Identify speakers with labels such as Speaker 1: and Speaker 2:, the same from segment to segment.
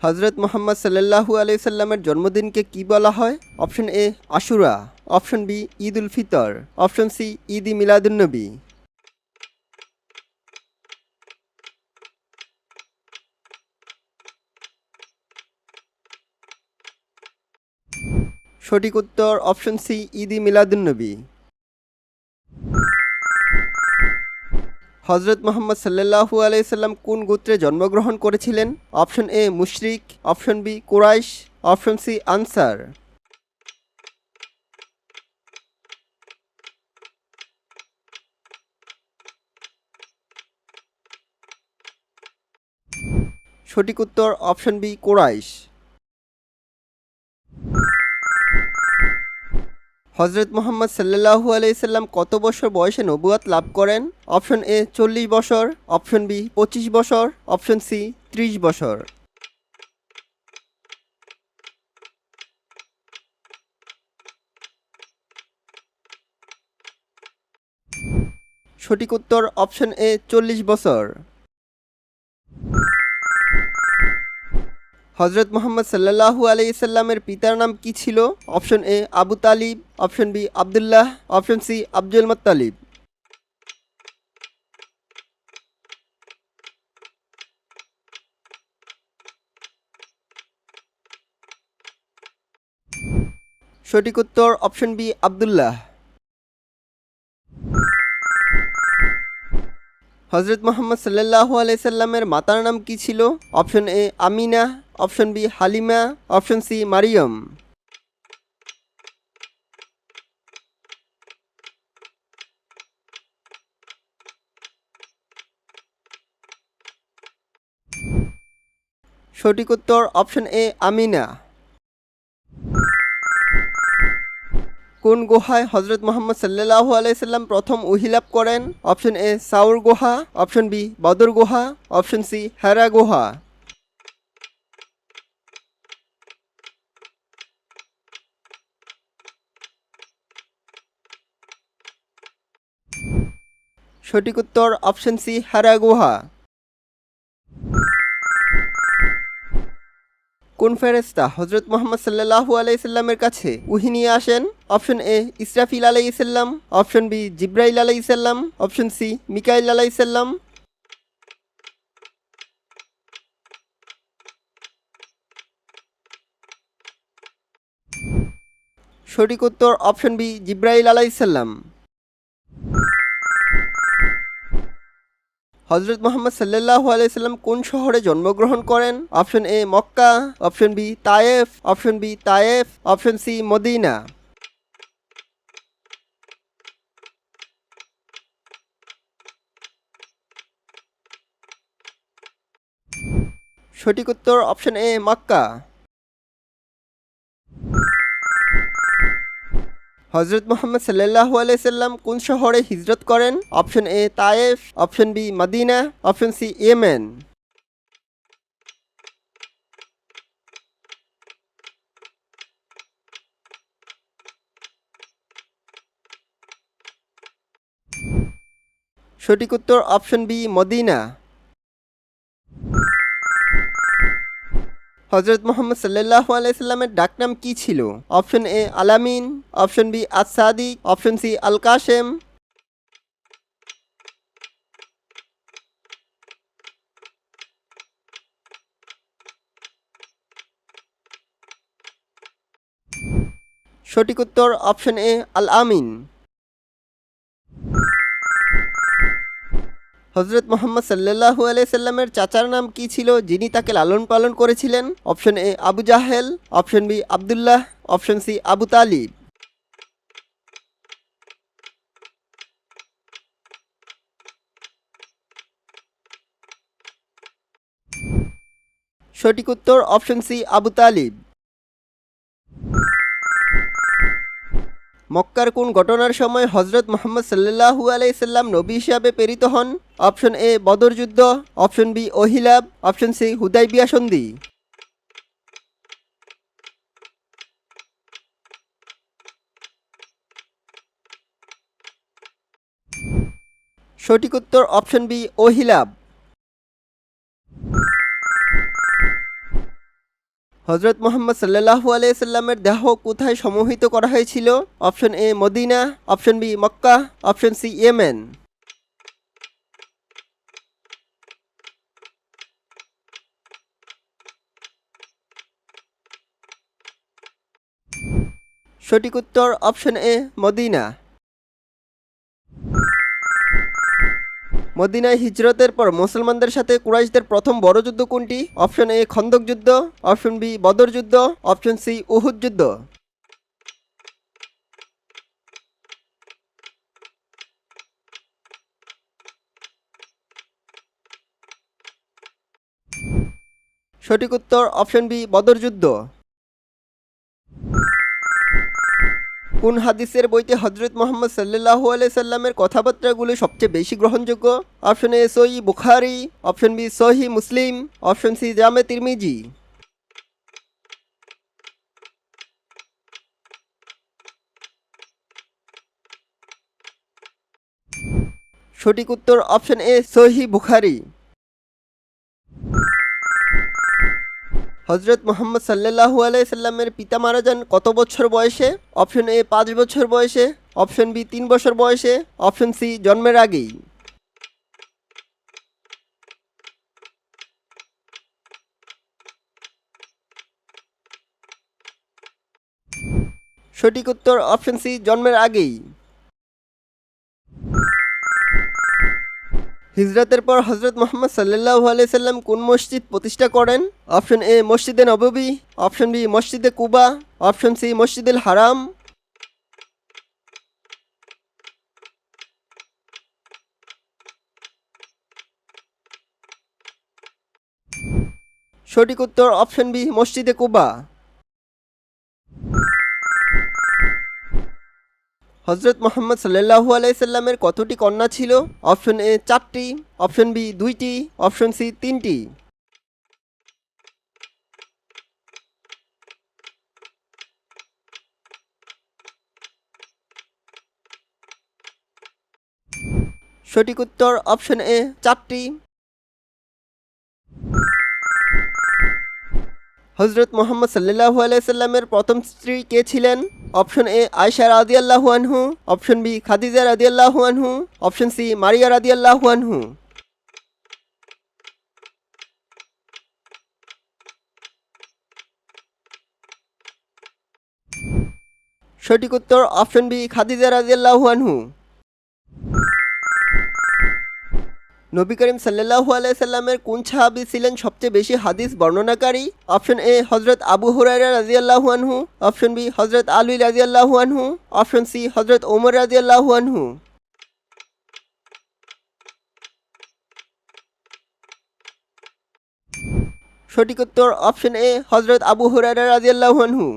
Speaker 1: হজরত মুহাম্মদ সাল্লাল্লাহু আলাইহি সাল্লামের জন্মদিনকে কি বলা হয়? Option A Ashura, option B Eid ul Fitr, option C Eid e Miladunnabi. সঠিক উত্তর অপশন সি ঈদ ই মিলাদুন্নবী। হজরত মুহাম্মদ সাল্লাল্লাহু আলাইহি সাল্লাম কোন গোত্রে জন্মগ্রহণ করেছিলেন? অপশন এ মুশরিক, option B Quraysh, option C আনসার। সঠিক উত্তর অপশন বি কুরাইশ। হজরত মুহাম্মদ সাল্লাল্লাহু আলাইহি সাল্লাম কত বছর বয়সে নবুয়ত লাভ করেন? অপশন এ 40 বছর, অপশন বি 25 বছর, অপশন সি 30 বছর। সঠিক উত্তর অপশন এ 40 বছর। হজরত মুহাম্মদ সাল্লাল্লাহু আলাইহি সাল্লামের পিতার নাম কি ছিল? Option A Abu Talib, option B Abdullah, option C Abdul Muttalib. সঠিক উত্তর অপশন বি আবদুল্লাহ। হজরত মুহাম্মদ সাল্লাল্লাহু আলাইহি সাল্লামের মাতার নাম কি ছিল? Option A Amina, option B Halima, option C Maryam. সঠিক উত্তর অপশন এ আমিনা। কোন গুহায় হজরত মুহাম্মদ সাল্লাল্লাহু আলাইহি সাল্লাম প্রথম ওহী লাভ করেন? অপশন এ সাউর গুহা, অপশন বি বদর গুহা, অপশন সি হেরা গুহা। সঠিক উত্তর অপশন সি হেরা গুহা। কোন ফেরেশতা হজরত মুহাম্মদ সাল্লাল্লাহু আলাইহি সাল্লামের কাছে ওহী নিয়ে আসেন? অপশন এ ইসরাফিল আলাইহিস সালাম, অপশন বি জিবরাইল আলাইহিস সালাম, অপশন সি মিকাইল আলাইহিস সালাম। সঠিক উত্তর অপশন বি জিবরাইল আলাইহিস সালাম। হজরত মুহাম্মদ সাল্লাল্লাহু আলাইহি সাল্লাম কোন শহরে জন্মগ্রহণ করেন? Option A Mecca, option B Taif, option B Taif, option C Medina. সঠিক উত্তর অপশন এ মক্কা। হজরত মুহাম্মদ সাল্লাল্লাহু আলাইহি সাল্লাম কোন শহরে হিজরত করেন? Option A Taif, option B Medina, option C Yemen. সঠিক উত্তর অপশন বি মদিনা। হজরত মুহাম্মদ সাল্লাল্লাহু আলাইহি সাল্লামের ডাকনাম কি ছিল? অপশন এ আলামিন, অপশন বি আস-সাদিক, অপশন সি আল কাশেম। সঠিক উত্তর অপশন এ আল আমিন। হজরত মুহাম্মদ সাল্লাল্লাহু আলাইহি সাল্লামের চাচার নাম কি ছিল যিনি তাকে লালন পালন করেছিলেন? Option A Abu Jahl, option B Abdullah, option C Abu Talib. সঠিক উত্তর অপশন সি আবু তালিব। মক্কার কোন ঘটনার সময় হজরত মুহাম্মদ সাল্লাল্লাহু আলাইহি সাল্লাম নবী হিসাবে প্রেরিত হন? অপশন এ বদর যুদ্ধ, অপশন বি ওহিলাব, অপশন সি হুদাইবিয়া সন্ধি। সঠিক উত্তর অপশন বি ওহিলাব। হযরত মুহাম্মদ সাল্লাল্লাহু আলাইহি সাল্লামের দেহ কোথায় সমাহিত করা হয়েছিল? Option A Medina, option B Mecca, option C Yemen. সঠিক উত্তর অপশন এ মদিনা। মদিনায় হিজরতের পর মুসলমানদের সাথে কুরাইশদের প্রথম বড় যুদ্ধ কোনটি? অপশন এ খন্দক যুদ্ধ, অপশন বি বদর যুদ্ধ, অপশন সি উহুদ যুদ্ধ। সঠিক উত্তর অপশন বি বদর যুদ্ধ। কোন হাদিসের বইতে হযরত মুহাম্মদ সাল্লাল্লাহু আলাইহি সাল্লামের কথাবার্তাগুলো সবচেয়ে বেশি গ্রহণযোগ্য? Option A Sahih Bukhari, option B Sahih Muslim, option C জামে তিরমিজি। সঠিক উত্তর অপশন এ সহিহ বুখারী। হযরত মুহাম্মদ সাল্লাল্লাহু আলাইহি সাল্লামের পিতা মারা যান কত বছর বয়সে? অপশন এ 5 বছর বয়সে, অপশন বি 3 বছর বয়সে, অপশন সি জন্মের আগেই। সঠিক উত্তর অপশন সি জন্মের আগেই। হিজরতের পর হযরত মুহাম্মদ সাল্লাল্লাহু আলাইহি সাল্লাম কোন মসজিদ প্রতিষ্ঠা করেন? অপশন এ মসজিদে নববী, অপশন বি মসজিদে কুবা, অপশন সি মসজিদুল হারাম। সঠিক উত্তর অপশন বি মসজিদে কুবা। হযরত মুহাম্মদ সাল্লাল্লাহু আলাইহি সাল্লামের কতটি কন্যা ছিল? অপশন এ 4টি, অপশন বি 2টি, অপশন সি 3টি। সঠিক উত্তর অপশন এ 4টি। হযরত মুহাম্মদ সাল্লাল্লাহু আলাইহি সাল্লামের প্রথম স্ত্রী কে ছিলেন? অপশন এ আয়েশা রাদিয়াল্লাহু আনহু, অপশন বি খাদিজা রাদিয়াল্লাহু আনহু, অপশন সি মারিয়া রাদিয়াল্লাহু আনহু। সঠিক উত্তর অপশন বি খাদিজা রাদিয়াল্লাহু আনহু। নবী করিম সাল্লাল্লাহু আলাইহি সাল্লামের কোন সাহাবী ছিলেন সবচেয়ে বেশি হাদিস বর্ণনাকারী? অপশন এ হযরত আবু হুরায়রা রাদিয়াল্লাহু আনহু, অপশন বি হযরত আলী রাদিয়াল্লাহু আনহু, অপশন সি হযরত ওমর রাদিয়াল্লাহু আনহু। সঠিক উত্তর অপশন এ হযরত আবু হুরায়রা রাদিয়াল্লাহু আনহু।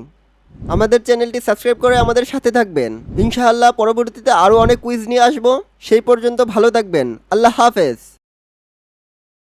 Speaker 1: আমাদের চ্যানেলটি সাবস্ক্রাইব করে আমাদের সাথে থাকবেন। ইনশাআল্লাহ পরবর্তীতে আরও অনেক কুইজ নিয়ে আসব। সেই পর্যন্ত ভালো থাকবেন। আল্লাহ হাফেজ।